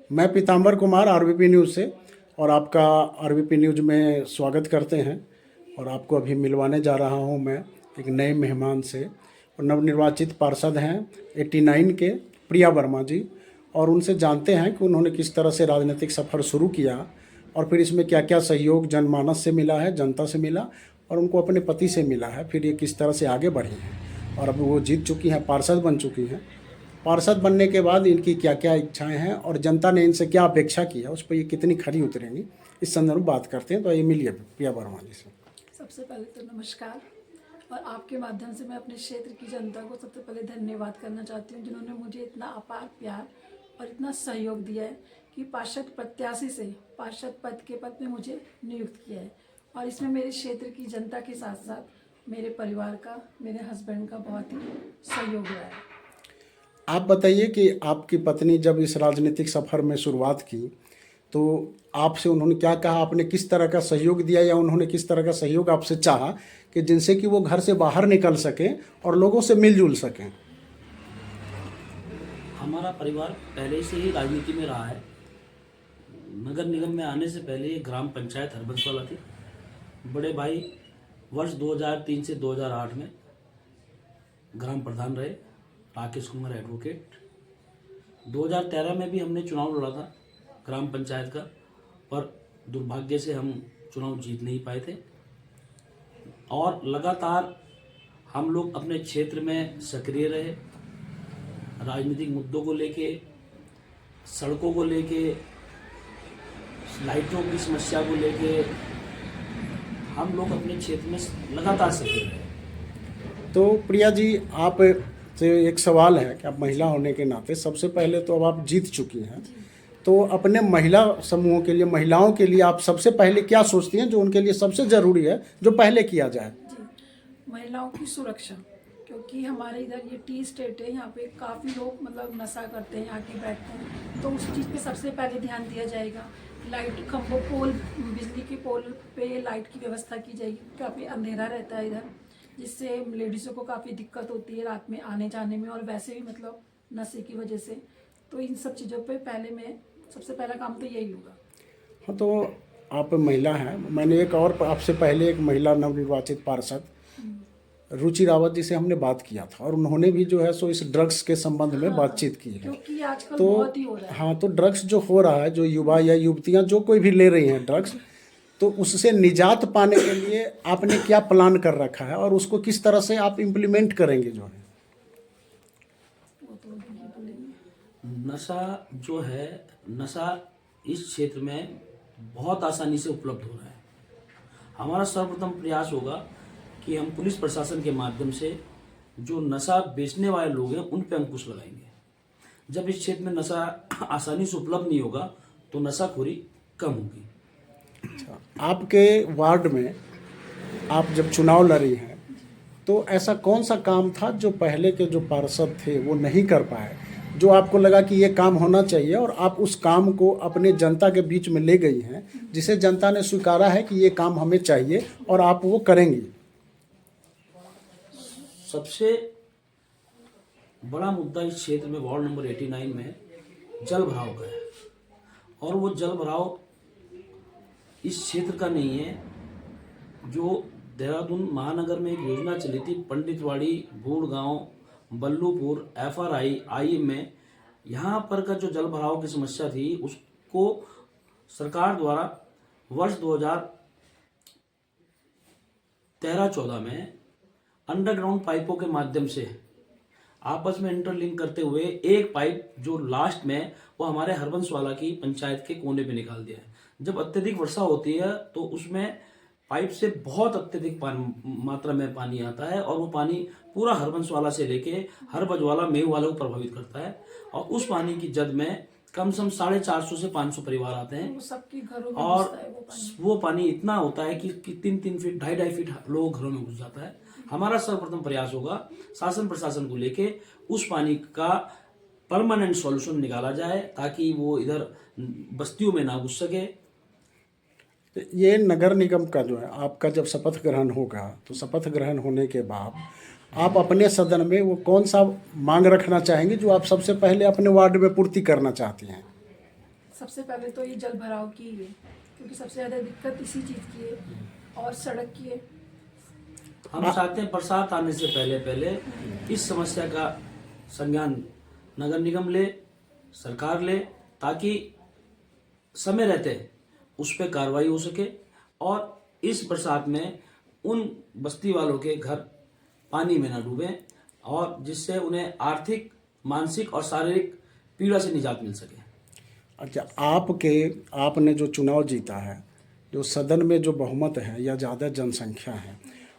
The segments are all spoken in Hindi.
मैं पीताम्बर कुमार आरबीपी न्यूज़ से और आपका आरबीपी न्यूज़ में स्वागत करते हैं। और आपको अभी मिलवाने जा रहा हूं मैं एक नए मेहमान से। और नवनिर्वाचित पार्षद हैं 89 के प्रिया वर्मा जी। और उनसे जानते हैं कि उन्होंने किस तरह से राजनीतिक सफ़र शुरू किया और फिर इसमें क्या क्या सहयोग जनमानस से मिला है, जनता से मिला और उनको अपने पति से मिला है, फिर ये किस तरह से आगे बढ़ी हैं और अब वो जीत चुकी हैं, पार्षद बन चुकी हैं। पार्षद बनने के बाद इनकी क्या क्या इच्छाएं हैं और जनता ने इनसे क्या अपेक्षा की है, उस पर ये कितनी खरी उतरेंगी, इस संदर्भ में बात करते हैं। तो ये मिलिए प्रिया वर्मा जी से। सबसे पहले तो नमस्कार। और आपके माध्यम से मैं अपने क्षेत्र की जनता को सबसे पहले धन्यवाद करना चाहती हूँ, जिन्होंने मुझे इतना अपार प्यार और इतना सहयोग दिया है कि पार्षद प्रत्याशी से पार्षद पद के पद में मुझे नियुक्त किया है। और इसमें मेरे क्षेत्र की जनता के साथ साथ मेरे परिवार का, मेरे हस्बैंड का बहुत ही सहयोग रहा है। आप बताइए कि आपकी पत्नी जब इस राजनीतिक सफ़र में शुरुआत की तो आपसे उन्होंने क्या कहा, आपने किस तरह का सहयोग दिया या उन्होंने किस तरह का सहयोग आपसे चाहा कि जिनसे कि वो घर से बाहर निकल सकें और लोगों से मिलजुल सकें? हमारा परिवार पहले से ही राजनीति में रहा है। नगर निगम में आने से पहले ये ग्राम पंचायत हरबंसवाला थी। बड़े भाई वर्ष 2003 से 2008 में ग्राम प्रधान रहे, राकेश कुमार एडवोकेट। 2013 में भी हमने चुनाव लड़ा था ग्राम पंचायत का, पर दुर्भाग्य से हम चुनाव जीत नहीं पाए थे। और लगातार हम लोग अपने क्षेत्र में सक्रिय रहे, राजनीतिक मुद्दों को लेके, सड़कों को लेके, लाइटों की समस्या को लेके हम लोग अपने क्षेत्र में लगातार सक्रिय रहे। तो प्रिया जी, आप से एक सवाल है कि आप महिला होने के नाते सबसे पहले तो अब आप जीत चुकी हैं, तो अपने महिला समूहों के लिए, महिलाओं के लिए आप सबसे पहले क्या सोचती हैं जो उनके लिए सबसे ज़रूरी है, जो पहले किया जाए? जी, महिलाओं की सुरक्षा, क्योंकि हमारे इधर ये टी स्टेट है, यहाँ पे काफ़ी लोग मतलब नशा करते हैं, आके बैठते हैं, तो उस चीज़ पे सबसे पहले ध्यान दिया जाएगा। लाइट खंभों, पोल, बिजली के पोल पे लाइट की व्यवस्था की जाएगी। काफ़ी अंधेरा रहता है इधर, जिससे लेडीज़ों को काफ़ी दिक्कत होती है रात में आने जाने में, और वैसे भी मतलब नशे की वजह से। तो इन सब चीज़ों पे पहले मैं सबसे पहला काम तो यही होगा। हाँ, तो आप महिला हैं। मैंने एक और आपसे पहले एक महिला नवनिर्वाचित पार्षद रुचि रावत जी से हमने बात किया था और उन्होंने भी जो है सो इस ड्रग्स के संबंध में बातचीत की है। क्योंकि आजकल तो बहुत ही हो रहा है। हाँ, तो ड्रग्स जो हो रहा है, जो युवा या युवतियाँ जो कोई भी ले रही हैं ड्रग्स, तो उससे निजात पाने के लिए आपने क्या प्लान कर रखा है और उसको किस तरह से आप इम्प्लीमेंट करेंगे जो है? वो तो उनकी बोलेंगे। नशा जो है, नशा इस क्षेत्र में बहुत आसानी से उपलब्ध हो रहा है। हमारा सर्वप्रथम प्रयास होगा कि हम पुलिस प्रशासन के माध्यम से जो नशा बेचने वाले लोग हैं उन पर अंकुश लगाएंगे। जब इस क्षेत्र में नशा आसानी से उपलब्ध नहीं होगा तो नशाखोरी कम होगी। अच्छा, आपके वार्ड में आप जब चुनाव लड़ी हैं तो ऐसा कौन सा काम था जो पहले के जो पार्षद थे वो नहीं कर पाए, जो आपको लगा कि ये काम होना चाहिए और आप उस काम को अपने जनता के बीच में ले गई हैं, जिसे जनता ने स्वीकारा है कि ये काम हमें चाहिए और आप वो करेंगी? सबसे बड़ा मुद्दा इस क्षेत्र में वार्ड नंबर 89 में जल भराव का है। और वो जल भराव इस क्षेत्र का नहीं है। जो देहरादून महानगर में एक योजना चली थी, पंडितवाड़ी, भूड़गांव, बल्लूपुर, FRI, IM में, यहाँ पर का जो जल भराव की समस्या थी उसको सरकार द्वारा वर्ष 2013-14 में अंडरग्राउंड पाइपों के माध्यम से आपस में इंटरलिंक करते हुए एक पाइप जो लास्ट में वो हमारे हरबंसवाला की पंचायत के कोने पे निकाल दिया है। जब अत्यधिक वर्षा होती है तो उसमें पाइप से बहुत अत्यधिक मात्रा में पानी आता है और वो पानी पूरा हरबंसवाला से लेके हर बजवाला, मेहवाला को प्रभावित करता है। और उस पानी की जद में कम से कम 450 से 500 परिवार आते हैं। वो सबके घरों में और घुसता है वो पानी इतना होता है कि 3-3 फीट, 2.5 फीट लोगों घरों में घुस जाता है। हमारा सर्वप्रथम प्रयास होगा शासन प्रशासन को लेके उस पानी का परमानेंट सॉल्यूशन निकाला जाए ताकि वो इधर बस्तियों में ना घुस सके। ये नगर निगम का जो है, आपका जब शपथ ग्रहण होगा तो शपथ ग्रहण होने के बाद आप अपने सदन में वो कौन सा मांग रखना चाहेंगे जो आप सबसे पहले अपने वार्ड में पूर्ति करना चाहती हैं? सबसे पहले तो ये जल भराव की है, क्योंकि सबसे ज़्यादा दिक्कत इसी चीज़ की है, और सड़क की है। हम चाहते हैं बरसात आने से पहले पहले इस समस्या का संज्ञान नगर निगम ले, सरकार ले, ताकि समय रहते उस पर कार्रवाई हो सके और इस बरसात में उन बस्ती वालों के घर पानी में न डूबें और जिससे उन्हें आर्थिक, मानसिक और शारीरिक पीड़ा से निजात मिल सके। अच्छा, आपने जो चुनाव जीता है, जो सदन में जो बहुमत है या ज़्यादा जनसंख्या है,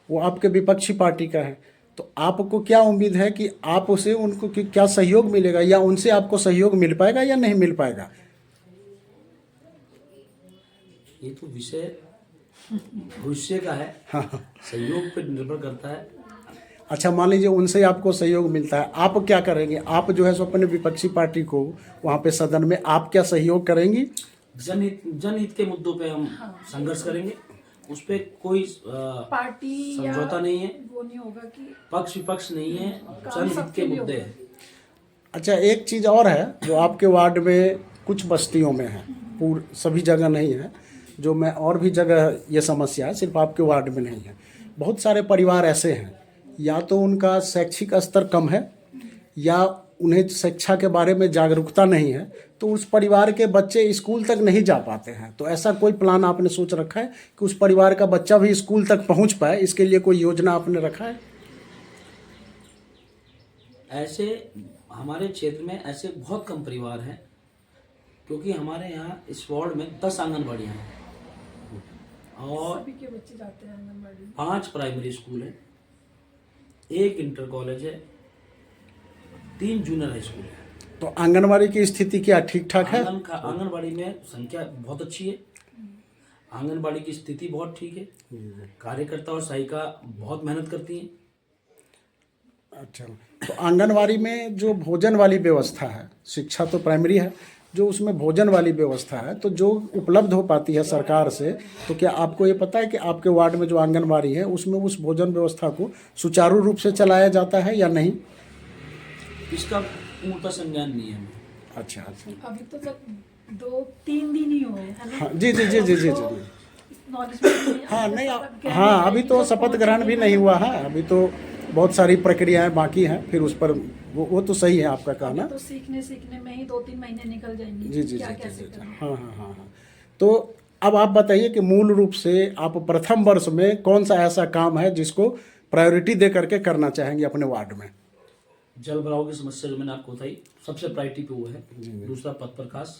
वो आपके विपक्षी पार्टी का है, तो आपको क्या उम्मीद है कि आप उसे उनको क्या सहयोग मिलेगा या उनसे आपको सहयोग मिल पाएगा या नहीं मिल पाएगा? ये तो विषय भविष्य का है, सहयोग पर निर्भर करता है। अच्छा, मान लीजिए उनसे आपको सहयोग मिलता है, आप क्या करेंगे? आप जो है सो अपने विपक्षी पार्टी को वहाँ पे सदन में आप क्या सहयोग करेंगी? जनहित के मुद्दों पे हम संघर्ष करेंगे, उस पे कोई पार्टी समझौता नहीं है, वो नहीं होगा कि पक्ष विपक्ष नहीं है, जनहित के मुद्दे हैं। अच्छा, एक चीज़ और है जो आपके वार्ड में कुछ बस्तियों में है, सभी जगह नहीं है, जो मैं और भी जगह ये समस्या है, सिर्फ आपके वार्ड में नहीं है। बहुत सारे परिवार ऐसे हैं, या तो उनका शैक्षिक स्तर कम है या उन्हें शिक्षा के बारे में जागरूकता नहीं है, तो उस परिवार के बच्चे स्कूल तक नहीं जा पाते हैं। तो ऐसा कोई प्लान आपने सोच रखा है कि उस परिवार का बच्चा भी स्कूल तक पहुंच पाए, इसके लिए कोई योजना आपने रखा है? ऐसे हमारे क्षेत्र में ऐसे बहुत कम परिवार हैं, क्योंकि हमारे यहाँ इस वार्ड में 10 आंगनबाड़ियाँ हैं और सभी के बच्चे जाते हैं आंगनबाड़ी। 5 प्राइमरी स्कूल है, 1 इंटर कॉलेज है, 3 जूनियर हाई स्कूल है। तो आंगनबाड़ी की स्थिति क्या ठीक ठाक है? आंगनबाड़ी में संख्या बहुत अच्छी है, आंगनबाड़ी की स्थिति बहुत ठीक है, कार्यकर्ता और सहायिका बहुत मेहनत करती हैं। अच्छा, तो आंगनबाड़ी में जो भोजन वाली व्यवस्था है, शिक्षा तो प्राइमरी है, जो उसमें भोजन वाली व्यवस्था है, तो जो उपलब्ध हो पाती है सरकार से, तो क्या आपको ये पता है कि आपके वार्ड में जो आंगनबाड़ी है उसमें उस भोजन व्यवस्था को सुचारू रूप से चलाया जाता है या नहीं? इसका पूर्णतः संज्ञान नहीं है हमें। अच्छा अच्छा, अभी तो तक 2-3 दिन ही हुए हैं ना। हाँ जी जी जी जी जी जी, नॉलेज में हाँ नहीं, हाँ अभी तो शपथ ग्रहण भी नहीं हुआ है, अभी तो बहुत सारी प्रक्रियाएं बाकी हैं, फिर उस पर वो तो सही है आपका कहना। तो सीखने में ही 2-3 महीने निकल जाएंगे। जी जी क्या जी कैसे जी जी, करना। हाँ हाँ हाँ हाँ। तो अब आप बताइए कि मूल रूप से आप प्रथम वर्ष में कौन सा ऐसा काम है जिसको प्रायोरिटी दे करके करना चाहेंगे अपने वार्ड में? जल भराव की समस्या जो मैंने आपको बताई, सबसे प्रायोरिटी पे वो है। दूसरा पथ प्रकाश,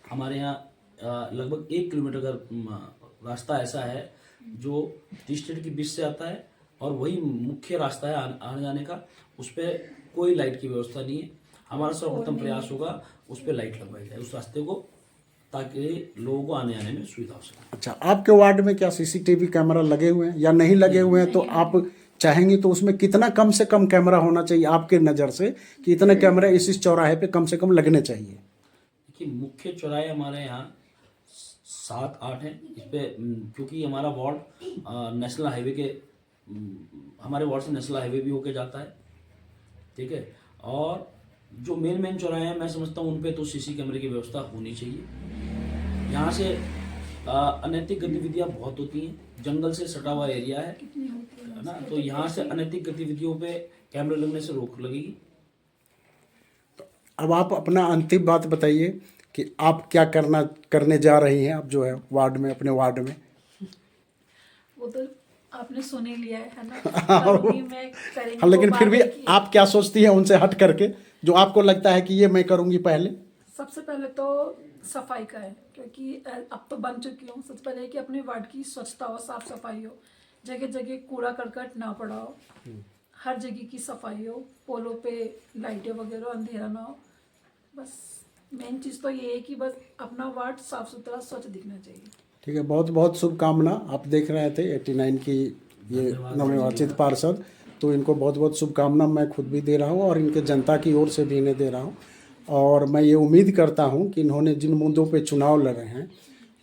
हमारे यहाँ लगभग 1 किलोमीटर का रास्ता ऐसा है जो टी स्टेट के बीच से आता है और वही मुख्य रास्ता है आने जाने का, उस पर कोई लाइट की व्यवस्था नहीं है। हमारा सर्वप्रथम प्रयास होगा उस पर लाइट लगवाई जाए उस रास्ते को, ताकि लोगों को आने आने में सुविधा हो सके। अच्छा, आपके वार्ड में क्या सीसीटीवी कैमरा लगे हुए हैं या नहीं लगे हुए हैं? तो आप चाहेंगे तो उसमें कितना कम से कम कैमरा होना चाहिए आपके नज़र से कि इतने कैमरे इस चौराहे पे कम से कम लगने चाहिए? देखिए, मुख्य चौराहे हमारे यहाँ 7-8 हैं। इस पे क्योंकि हमारा वार्ड नेशनल हाईवे के हमारे वार्ड से नेशनल हाईवे भी होके जाता है, ठीक है। और जो मेन चौराहे हैं, मैं समझता हूँ उन पे तो सीसी कैमरे की व्यवस्था होनी चाहिए। यहाँ से अनैतिक गतिविधियाँ बहुत होती हैं, जंगल से सटा हुआ एरिया है ना, तो यहाँ से अनैतिक गतिविधियों पे कैमरे लगने से रोक लगेगी। अब आप अपना अंतिम बात बताइए कि आप क्या करने जा रही हैं आप जो है वार्ड में, अपने वार्ड में? वो तो आपने सुन ही लिया है ना। हाँ, लेकिन फिर भी आप क्या सोचती हैं उनसे हट करके, जो आपको लगता है कि ये मैं करूँगी? पहले सबसे पहले तो सफाई का है, क्योंकि अब तो बन चुकी हूँ। सबसे पहले कि अपने वार्ड की स्वच्छता हो, साफ सफाई हो, जगह जगह कूड़ा करकट ना पड़ा हो, हर जगह की सफाई हो, पोलों पे लाइटें वगैरह, अंधेरा ना हो। बस मेन चीज़ तो ये है कि बस अपना वार्ड साफ सुथरा स्वच्छ दिखना चाहिए। ठीक है, बहुत बहुत शुभकामना। आप देख रहे थे 89 की ये नवनिर्वाचित पार्षद, तो इनको बहुत बहुत शुभकामना मैं खुद भी दे रहा हूँ और इनके जनता की ओर से भी इन्हें दे रहा हूँ। और मैं ये उम्मीद करता हूँ कि इन्होंने जिन मुद्दों पे चुनाव लड़े हैं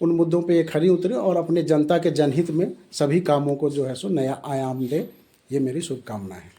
उन मुद्दों पे ये खरी उतरे और अपने जनता के जनहित में सभी कामों को जो है सो नया आयाम दे। ये मेरी शुभकामना है।